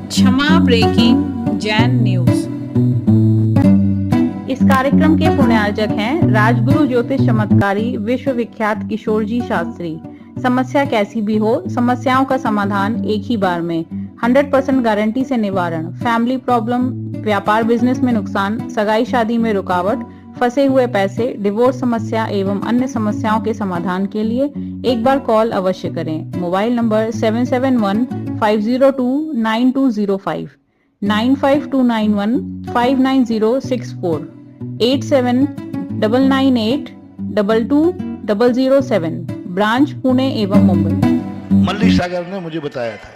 क्षमा breaking Jain news. इस कार्यक्रम के पुण्यार्जक हैं राजगुरु ज्योतिष चमत्कारी विश्वविख्यात किशोर जी शास्त्री। समस्या कैसी भी हो, समस्याओं का समाधान एक ही बार में, 100% गारंटी से निवारण। फैमिली प्रॉब्लम, व्यापार बिजनेस में नुकसान, सगाई शादी में रुकावट, फंसे हुए पैसे, डिवोर्स समस्या एवं अन्य समस्याओं के समाधान के लिए एक बार कॉल अवश्य करें। Mobile number 7715029205, 9529159064, 8799822007। ब्रांच पुणे एवं मुंबई। मल्ली सागर ने मुझे बताया था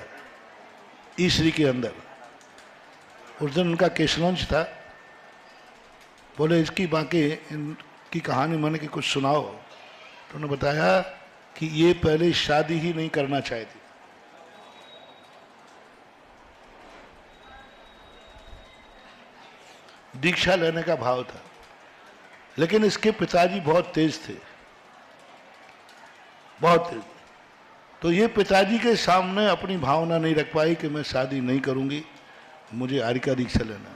ईश्वरी के अंदर, उस दिन उनका केस लॉन्च था। बोले इसकी बाकी इनकी कहानी मन की कुछ सुनाओ। तो उन्होंने बताया कि ये पहले शादी ही नहीं करना चाहती। दीक्षा लेने का भाव था, लेकिन इसके पिताजी बहुत तेज थे, बहुत तेज। तो ये पिताजी के सामने अपनी भावना नहीं रख पाई कि मैं शादी नहीं करूंगी, मुझे आर्य का दीक्षा लेना।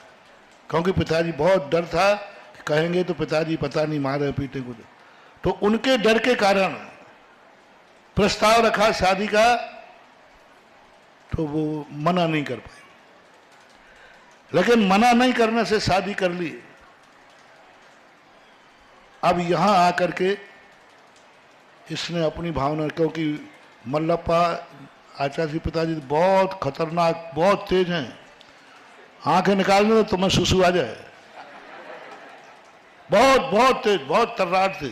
क्योंकि पिताजी बहुत डर था कि कहेंगे तो पिताजी पता नहीं मारे पीटे को। तो उनके डर के कारण प्रस्ताव रखा शादी का, तो वो मना नहीं कर पाई। लेकिन मना नहीं करने से शादी कर ली। अब यहां आकर के इसने अपनी भावना, क्योंकि मल्लप्पा आचार्य पिताजी बहुत खतरनाक, बहुत तेज हैं, आंखें निकाल दो तो मैं सुसु आ जाए। बहुत बहुत तेज, बहुत तर्राट थे।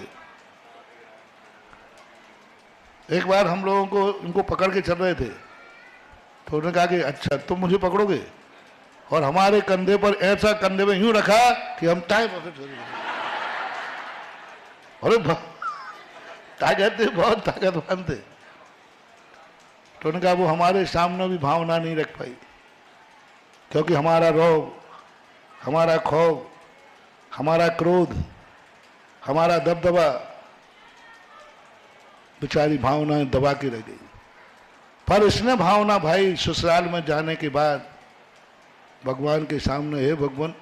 एक बार हम लोगों को इनको पकड़ के चल रहे थे, तो उन्होंने कहा कि अच्छा तुम मुझे पकड़ोगे, और हमारे कंधे पर ऐसा कंधे में यूं रखा कि हम टाइम अरे ताकत थे, बहुत ताकतवान थे। तो उन्होंने कहा वो हमारे सामने भी भावना नहीं रख पाई, क्योंकि हमारा रोग, हमारा खौफ, हमारा क्रोध, हमारा दबदबा, बेचारी भावनाएं दबा के रह गई। पर इसने भावना भाई ससुराल में जाने के बाद भगवान के सामने, हे भगवान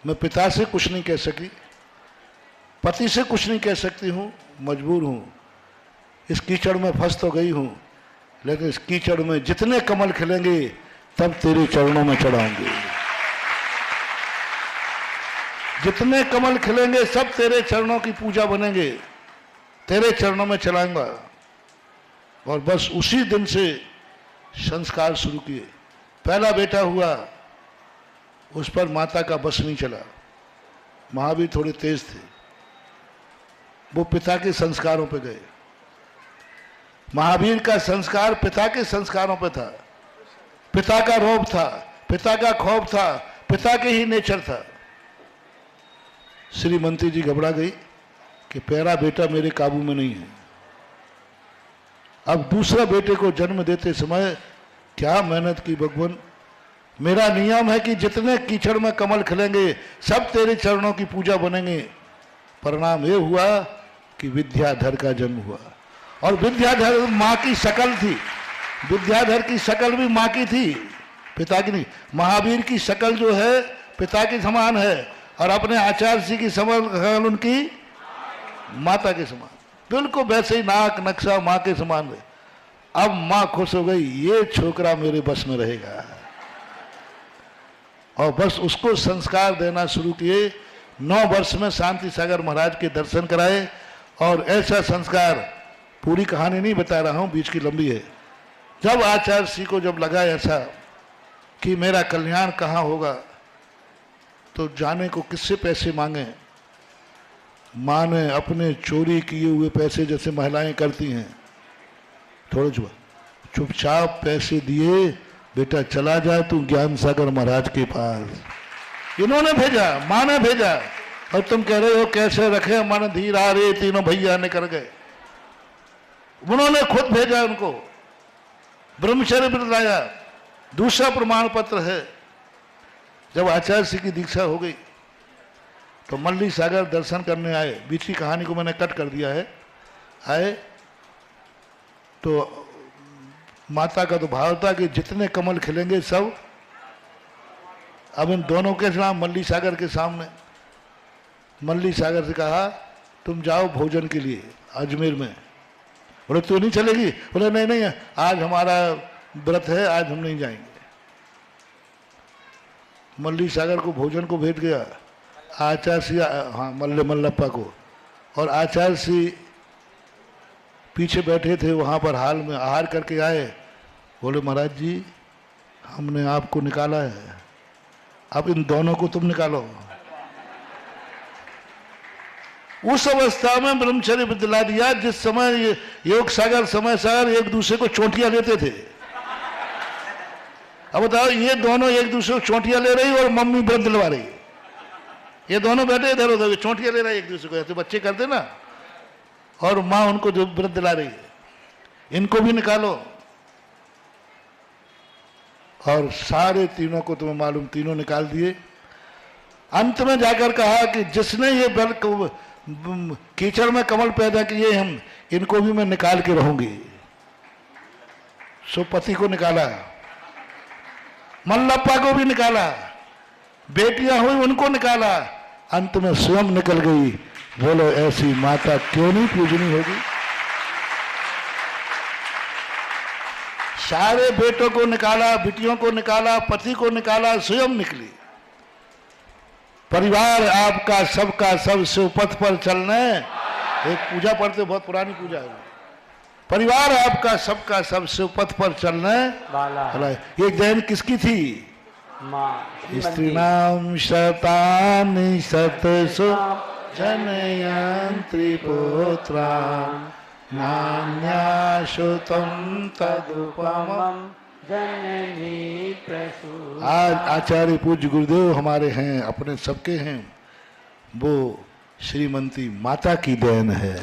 मैं पिता से कुछ नहीं कह सकी, पति से कुछ नहीं कह सकती हूँ, मजबूर हूँ, इस कीचड़ में फंस तो गई हूँ, लेकिन इस कीचड़ में जितने कमल खिलेंगे तब तेरे चरणों में चढ़ाऊंगी। जितने कमल खिलेंगे सब तेरे चरणों की पूजा बनेंगे, तेरे चरणों में चलाऊंगा। और बस उसी दिन से संस्कार शुरू किए। पहला बेटा हुआ, उस पर माता का बस नहीं चला, महावीर थोड़े तेज थे, वो पिता के संस्कारों पे गए। महावीर का संस्कार पिता के संस्कारों पे था, पिता का रौब था, पिता का खौफ था, पिता के ही नेचर था। श्रीमती जी घबरा गई कि पहला बेटा मेरे काबू में नहीं है। अब दूसरा बेटे को जन्म देते समय क्या मेहनत की भगवान, मेरा नियम है कि जितने कीचड़ में कमल खिलेंगे सब तेरे चरणों की पूजा बनेंगे। परिणाम ये हुआ कि विद्याधर का जन्म हुआ, और विद्याधर माँ की शक्ल थी, विद्याधर की शक्ल भी माँ की थी, पिता की नहीं। महावीर की शक्ल जो है पिता के समान है, और अपने आचार्य जी की शक्ल उनकी माता के समान, बिल्कुल वैसे ही नाक नक्शा माँ के समान है। अब माँ खुश हो गई, ये छोकरा मेरे बस में रहेगा, और बस उसको संस्कार देना शुरू किए। 9 वर्ष में शांति सागर महाराज के दर्शन कराए, और ऐसा संस्कार, पूरी कहानी नहीं बता रहा हूँ, बीच की लंबी है। जब आचार्य जी को जब लगा ऐसा कि मेरा कल्याण कहाँ होगा, तो जाने को किससे पैसे मांगे। माँ ने अपने चोरी किए हुए पैसे, जैसे महिलाएं करती हैं, थोड़े चुपचाप पैसे दिए, बेटा चला जा तू ज्ञान सागर महाराज के पास। इन्होंने भेजा, माँ ने भेजा, और तुम कह रहे हो कैसे रखे, मन धीर आ रहे, तीनों भैया निकल गए। उन्होंने खुद भेजा उनको, ब्रह्मचर्य व्रत लाया। दूसरा प्रमाण पत्र है, जब आचार्य जी की दीक्षा हो गई तो मल्ली सागर दर्शन करने आए। बीच की कहानी को मैंने कट कर दिया है। आए तो माता का तो भाव था कि जितने कमल खिलेंगे सब अब इन दोनों के नाम मल्ली सागर के सामने, मल्ली सागर से कहा तुम जाओ भोजन के लिए अजमेर में। बोले तू नहीं चलेगी? बोले नहीं नहीं, आज हमारा व्रत है, आज हम नहीं जाएंगे। मल्ली सागर को भोजन को भेज गया, आचार्य सिंह, हाँ मल्लप्पा को, और आचार्य सिंह पीछे बैठे थे वहाँ पर हाल में, आहार करके आए। बोले महाराज जी हमने आपको निकाला है, अब इन दोनों को तुम निकालो। उस अवस्था में ब्रह्मचर्य दिला दिया जिस समय योग सागर समय सागर एक दूसरे को चोटियां लेते थे। अब बताओ, ये दोनों एक दूसरे को चोटियां ले रही और मम्मी व्रत दिलवा रही। ये दोनों बैठे इधर उधर चोटियां ले रहे एक दूसरे को, ऐसे बच्चे करते ना, और माँ उनको जो व्रत दिला रही है। इनको भी निकालो। और सारे तीनों को तुम्हें मालूम, तीनों निकाल दिए। अंत में जाकर कहा कि जिसने ये बल कीचड़ में कमल पैदा किए हम, इनको भी मैं निकाल के रहूंगी। सो पति को निकाला, मल्लप्पा को भी निकाला, बेटियां हुई उनको निकाला, अंत में स्वयं निकल गई। बोलो ऐसी माता क्यों नहीं पूजनी होगी? सारे बेटों को निकाला, बिटियों को निकाला, पति को निकाला, स्वयं निकली। परिवार आपका सबका सब शिव पथ पर चलने, एक पूजा पढ़ते, बहुत पुरानी पूजा है। परिवार आपका सबका सब शिव पथ पर चलने वाला। ये जैन किसकी थी? स्त्रीणाम शतानि शतसु जनयन्ति पुत्रान् नान्याश्रुतं तदुपमं जननी प्रसूता। आज आचार्य पूज्य गुरुदेव हमारे हैं, अपने सबके हैं, वो श्रीमती माता की देन है।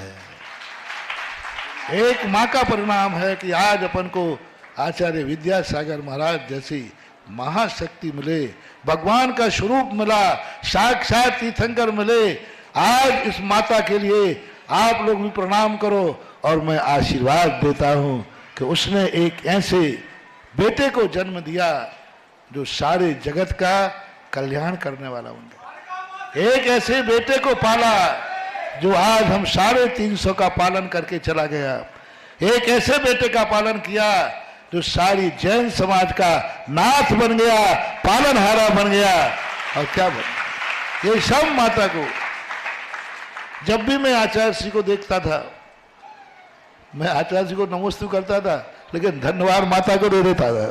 एक माँ का परिणाम है कि आज अपन को आचार्य विद्यासागर महाराज जैसी महाशक्ति मिले, भगवान का स्वरूप मिला, साक्षात तीर्थंकर मिले। आज इस माता के लिए आप लोग भी प्रणाम करो, और मैं आशीर्वाद देता हूँ कि उसने एक ऐसे बेटे को जन्म दिया जो सारे जगत का कल्याण करने वाला बन गया। एक ऐसे बेटे को पाला जो आज हम 350 का पालन करके चला गया। एक ऐसे बेटे का पालन किया जो सारी जैन समाज का नाथ बन गया, पालनहारा बन गया। और क्या बन, ये सब माता को, जब भी मैं आचार्य जी को देखता था, मैं आचार्य जी को नमस्ते करता था, लेकिन धन्यवाद माता को दे देता था।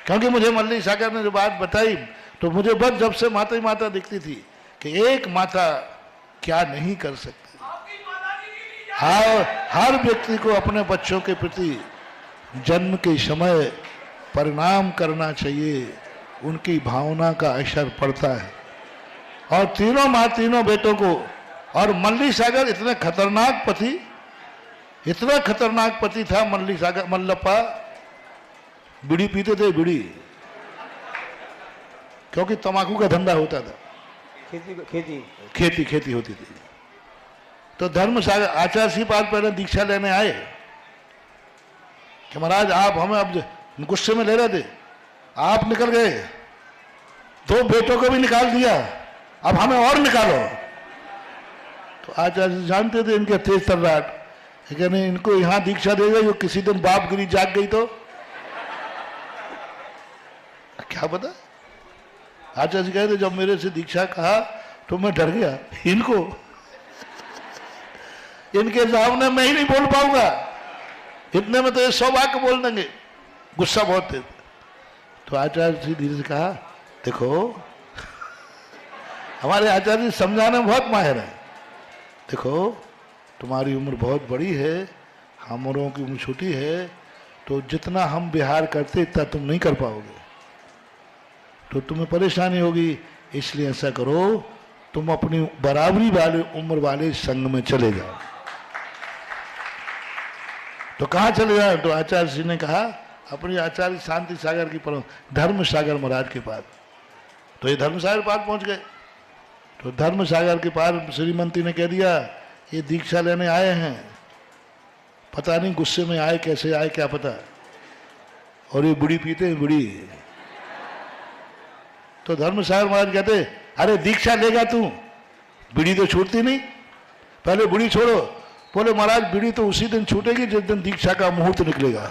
क्योंकि मुझे मल्ली सागर ने जो बात बताई, तो मुझे बस जब से माता ही माता दिखती थी कि एक माता क्या नहीं कर सकती। हर व्यक्ति को अपने बच्चों के प्रति जन्म के समय परिणाम करना चाहिए, उनकी भावना का असर पड़ता है। और तीनों माँ तीनों बेटों को, और मल्ली सागर इतने खतरनाक पति, इतना खतरनाक पति था मल्ली सागर, मल्लप्पा बीड़ी पीते थे, बीड़ी, क्योंकि तंबाकू का धंधा होता था, खेती होती थी। तो धर्म सागर आचार्य सिंह पाद पहले दीक्षा लेने आए कि महाराज आप हमें अब गुस्से में ले रहे थे, आप निकल गए, 2 बेटों को भी निकाल दिया, अब हमें और निकालो। तो आचार्य जानते थे इनके तेज तर्राट, लेकिन इनको यहाँ दीक्षा दे गई, किसी दिन बापगिरी जाग गई तो क्या पता। आचार्य जी कहते जब मेरे से दीक्षा कहा तो मैं डर गया, इनके सामने मैं ही नहीं बोल पाऊंगा, इतने में तो ये 100 वाक्य बोल देंगे, गुस्सा बहुत थे। तो आचार्य जी धीरे से कहा, देखो हमारे आचार्य जी समझाने में बहुत माहिर है, देखो तुम्हारी उम्र बहुत बड़ी है, हम लोगों की उम्र छोटी है, तो जितना हम बिहार करते इतना तुम नहीं कर पाओगे, तो तुम्हें परेशानी होगी। इसलिए ऐसा करो, तुम अपनी बराबरी वाले उम्र वाले संघ में चले जाओ। तो कहाँ चले जाओ? तो आचार्य जी ने कहा अपनी आचार्य शांति सागर की परम धर्म सागर महाराज के पास। तो ये धर्म सागर पास पहुंच गए। तो धर्म सागर के पास श्रीमती ने कह दिया ये दीक्षा लेने आए हैं, पता नहीं गुस्से में आए, कैसे आए क्या पता, और ये बुढ़ी पीते हैं, बुढ़ी तो धर्मसागर महाराज कहते, अरे दीक्षा लेगा तू, बीड़ी तो छूटती नहीं, पहले बीड़ी छोड़ो। बोले महाराज बीड़ी तो उसी दिन छूटेगी जिस दिन दीक्षा का मुहूर्त निकलेगा।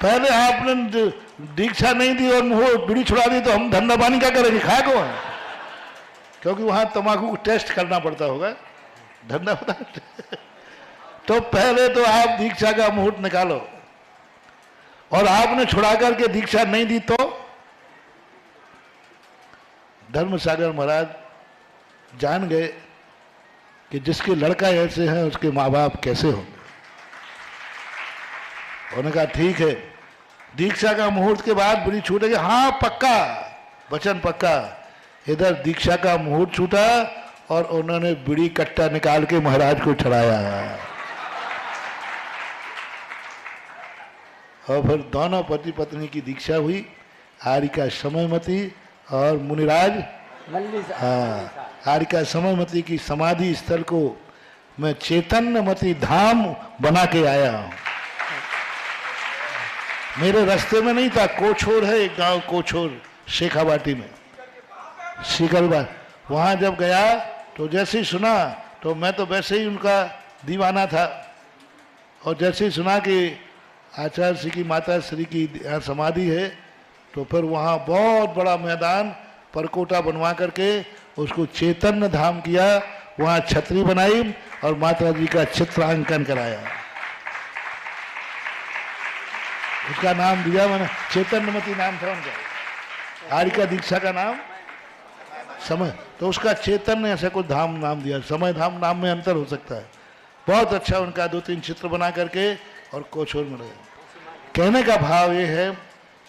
पहले आपने दीक्षा नहीं दी और मुहूर्त बीड़ी छुड़ा दी तो हम धंधा पानी क्या करेंगे, खाए को है? क्योंकि वहां तंबाकू को टेस्ट करना पड़ता होगा, धंधा पता। तो पहले तो आप दीक्षा का मुहूर्त निकालो, और आपने छुड़ा करके दीक्षा नहीं दी तो धर्मसागर महाराज जान गए कि जिसके लड़का ऐसे हैं उसके माँ बाप कैसे होंगे। उन्होंने कहा ठीक है, दीक्षा का मुहूर्त के बाद बीड़ी छूटेगी। हाँ पक्का, वचन पक्का। इधर दीक्षा का मुहूर्त छूटा और उन्होंने बीड़ी कट्टा निकाल के महाराज को चढ़ाया, और फिर दोनों पति पत्नी की दीक्षा हुई। आरिका समयमती और मुनिराज, हाँ, आरिका समयमती की समाधि स्थल को मैं चैतन्यमती धाम बना के आया हूं। मेरे रास्ते में नहीं था, कोछोर है एक गांव, कोछोर शेखावाटी में, शिकलबाद। वहां जब गया तो जैसे ही सुना तो मैं तो वैसे ही उनका दीवाना था, और जैसे ही सुना कि आचार्य श्री की माता श्री की यहाँ समाधि है, तो फिर वहाँ बहुत बड़ा मैदान परकोटा बनवा करके उसको चैतन्य धाम किया। वहाँ छतरी बनाई और माता जी का चित्रांकन कराया, उसका नाम दिया मैंने, चैतन्यमती नाम था उनका। आरिका दीक्षा का नाम समय, तो उसका चैतन्य ऐसा कोई धाम नाम दिया। समय धाम नाम में अंतर हो सकता है। बहुत अच्छा उनका 2-3 चित्र बना करके और कोछोर में रहे। कहने का भाव ये है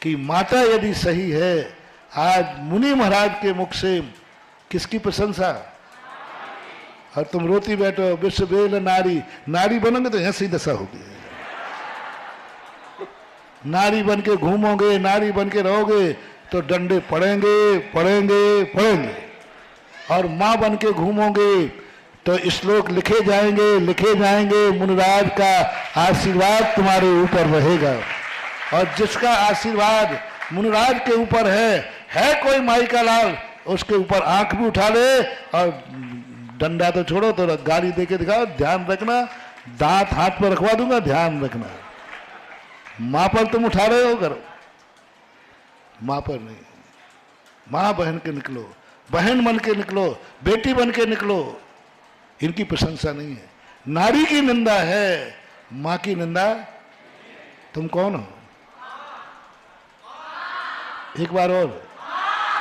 कि माता यदि सही है, आज मुनि महाराज के मुख से किसकी प्रशंसा, और तुम रोती बैठो विश्व बेल नारी, नारी बनोगे तो ऐसी दशा होगी। नारी बन के घूमोगे, नारी बन के रहोगे तो डंडे पड़ेंगे पड़ेंगे पड़ेंगे, और माँ बन के घूमोगे तो श्लोक लिखे जाएंगे, मुनिराज का आशीर्वाद तुम्हारे ऊपर रहेगा। और जिसका आशीर्वाद मुनिराज के ऊपर है कोई माई का लाल, उसके ऊपर आंख भी उठा ले, और डंडा तो छोड़ो तो गाड़ी दे के दिखाओ, ध्यान रखना, दांत हाथ पर रखवा दूंगा, ध्यान रखना। माँ पर तुम उठा रहे हो, करो, माँ पर नहीं। माँ बहन के निकलो, बहन बन के निकलो, बेटी बन के निकलो। इनकी प्रशंसा नहीं है, नारी की निंदा है, माँ की निंदा। तुम कौन हो? एक बार और,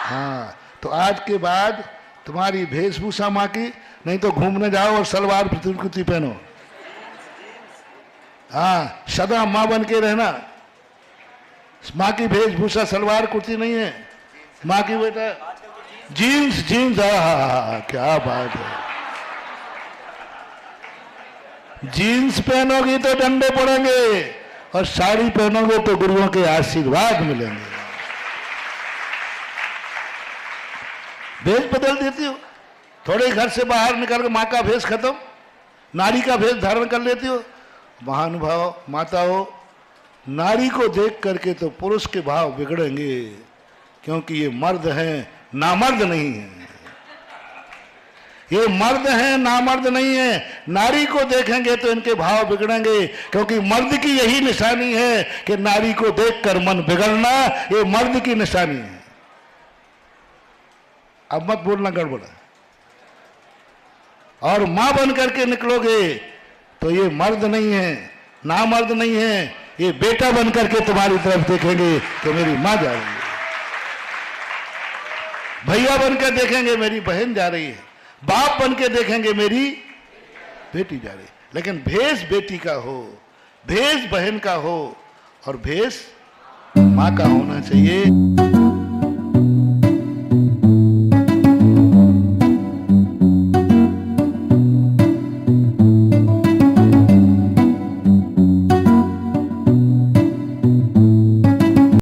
हाँ। तो आज के बाद तुम्हारी वेशभूषा माँ की, नहीं तो घूमने जाओ और सलवार कुर्ती पहनो। हाँ, सदा माँ बन के रहना। माँ की वेशभूषा सलवार कुर्ती नहीं है, माँ की बेटा जीन्स, क्या बात है। जीन्स पहनोगी तो डंडे पड़ेंगे, और साड़ी पहनोगे तो गुरुओं के आशीर्वाद मिलेंगे। भेष बदल देती हो, थोड़े घर से बाहर निकल के माँ का भेष खत्म, नारी का भेष धारण कर लेती हो। महानुभाव माता हो, नारी को देख करके तो पुरुष के भाव बिगड़ेंगे, क्योंकि ये मर्द हैं, नामर्द नहीं है। ये मर्द हैं, नामर्द नहीं है। नारी को देखेंगे तो इनके भाव बिगड़ेंगे, क्योंकि मर्द की यही निशानी है कि नारी को देखकर मन बिगड़ना, ये मर्द की निशानी है। अब मत बोलना गड़बड़। और मां बन करके निकलोगे तो ये मर्द नहीं है, नामर्द नहीं है, ये बेटा बन करके तुम्हारी तरफ देखेंगे कि मेरी मां जा रही है, भैया बनकर देखेंगे मेरी बहन जा रही है, बाप बन के देखेंगे मेरी बेटी जा रही है। लेकिन भेष बेटी का हो, भेष बहन का हो, और भेष मां का होना चाहिए।